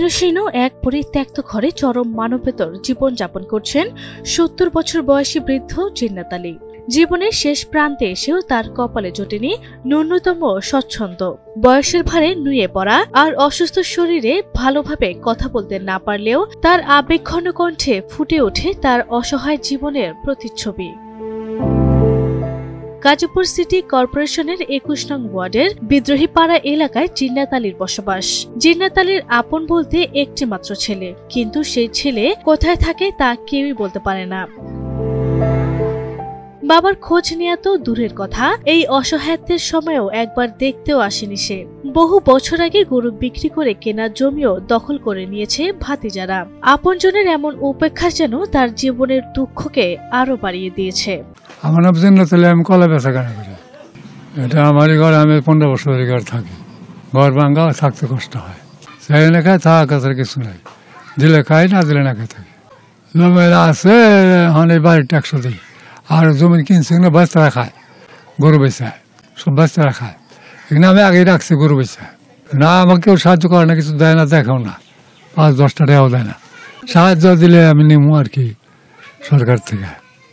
জীর্ণশীর্ণ এক পরিত্যক্ত ঘরে চরম মানবেতর জীবনযাপন করছেন ৭০ বছর বয়সী বৃদ্ধ জিন্নাত আলী। জীবনের শেষ প্রান্তে এসেও তার কপালে জোটেনি ন্যূনতম স্বচ্ছন্দ। বয়সের ভারে নুয়ে পড়া আর অসুস্থ শরীরে ভালোভাবে কথা বলতে না পারলেও তার আবেগঘন কণ্ঠে ফুটে ওঠে তার অসহায় জীবনের প্রতিচ্ছবি। গাজীপুর সিটি কর্পোরেশনের ২১ নং ওয়ার্ডের বিদ্রোহীপাড়া এলাকায় জিন্নাত আলীর বসবাস। জিন্নাত আলীর আপন বলতে একটি মাত্র ছেলে, কিন্তু সেই ছেলে কোথায় থাকে তা কেউই বলতে পারে না। বাবার খোঁজ নেওয়া তো দূরের কথা, এই অসহায়ত্বের সময়ও একবার দেখতেও আসেনি সে। বহু বছর আগে গরু বিক্রি করে কেনা জমিও দখল করে নিয়েছে ভাতিজারা। আপনজনের এমন উপেক্ষা যেন তার জীবনের দুঃখকে আরো বাড়িয়ে দিয়েছে। আমার নাম জিন্নাত আলী, আমি কলা বেচা কেনা করি। এটা আমারই ঘর, আমি ১৫ বছর ঘর থাকি। ঘর ভাঙ্গা থাকতে কষ্ট হয়, সেই এলাকায় থাকা কাছার কিছু নাই, দিলে খাই না দিলে না খেয়ে থাকি। জমিরা আছে অনেক বাড়ির ট্যাক্স দিই, আর জমি কিনছে কিনা বাচ্চারা খায়, গরু বেচা সব বাচ্চারা খায়। এখানে আমি আগেই রাখছি গরু বেচা। না আমাকে কেউ সাহায্য করে না, কিছু দেয় না, দেখাও না, ৫-১০ টাকাও দেয় না। সাহায্য দিলে আমি নেবো আর কি সরকার থেকে।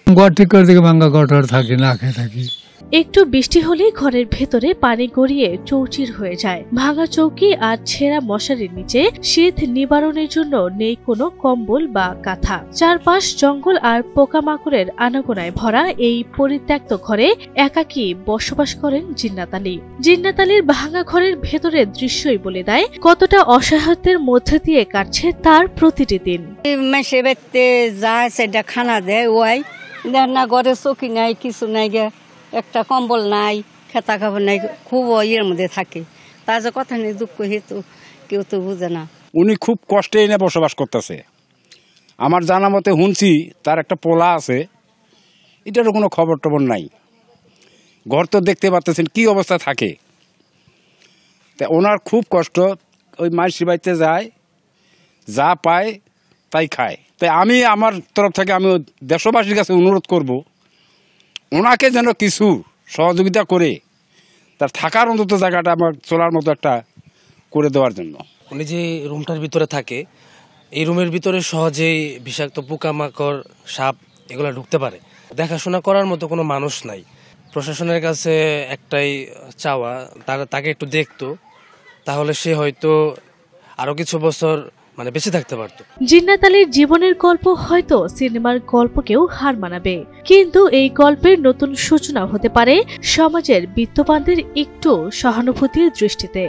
ঘর ঠিক করে দিকে ভাঙ্গা ঘর থাকি, না খেয়ে থাকি। একটু বৃষ্টি হলে ঘরের ভেতরে পানি গড়িয়ে চৌচির হয়ে যায়। ভাঙা চৌকি আর ছেঁড়া মশারির নিচে শীত নিবারণের জন্য নেই কোনো কম্বল বা কাঁথা। চারপাশ জঙ্গল আর পোকামাকড়ের আনাগোনায় ভরা এই পরিত্যক্ত ঘরে একাকী বসবাস করেন জিন্নাত আলী। জিন্নাত আলীর ভাঙা ঘরের ভেতরের দৃশ্যই বলে দেয় কতটা অসহায়ত্বের মধ্যে দিয়ে কাটছে তার প্রতিটি দিন। সেটা খানা দেয় ওয়াই না, ঘরে চৌকি নাই, কিছু নাই, একটা কম্বল নাই, খেতা খাবার নাই, খুব ইয়ের মধ্যে থাকে। তার যে কথা নেই, দুঃখ হেতু কেউ তো বুঝে না। উনি খুব কষ্টে এনে বসবাস করতেছে। আমার জানা মতে শুনছি তার একটা পোলা আছে, এটারও কোনো খবর টবর নাই। ঘর তো দেখতে পাচ্ছেন কি অবস্থা থাকে। তা ওনার খুব কষ্ট। ওই মাইসি বাড়িতে যায়, যা পায় তাই খায়। তাই আমি আমার তরফ থেকে আমি দেশবাসীর কাছে অনুরোধ করব, ওনাকে যেন কিছু সহযোগিতা করে তার থাকার অন্তত জায়গাটা আমার চলার মতো একটা করে দেওয়ার জন্য। উনি যে রুমটার ভিতরে থাকে, এই রুমের ভিতরে সহজেই বিষাক্ত পোকামাকড়, সাপ এগুলো ঢুকতে পারে। দেখাশোনা করার মতো কোনো মানুষ নাই। প্রশাসনের কাছে একটাই চাওয়া, তাকে একটু দেখতো, তাহলে সে হয়তো আরো কিছু বছর বেঁচে থাকতে পারত। জিন্নাত আলীর জীবনের গল্প হয়তো সিনেমার গল্পকেও হার মানাবে, কিন্তু এই গল্পের নতুন সূচনা হতে পারে সমাজের বিত্তবানদের একটু সহানুভূতির দৃষ্টিতে।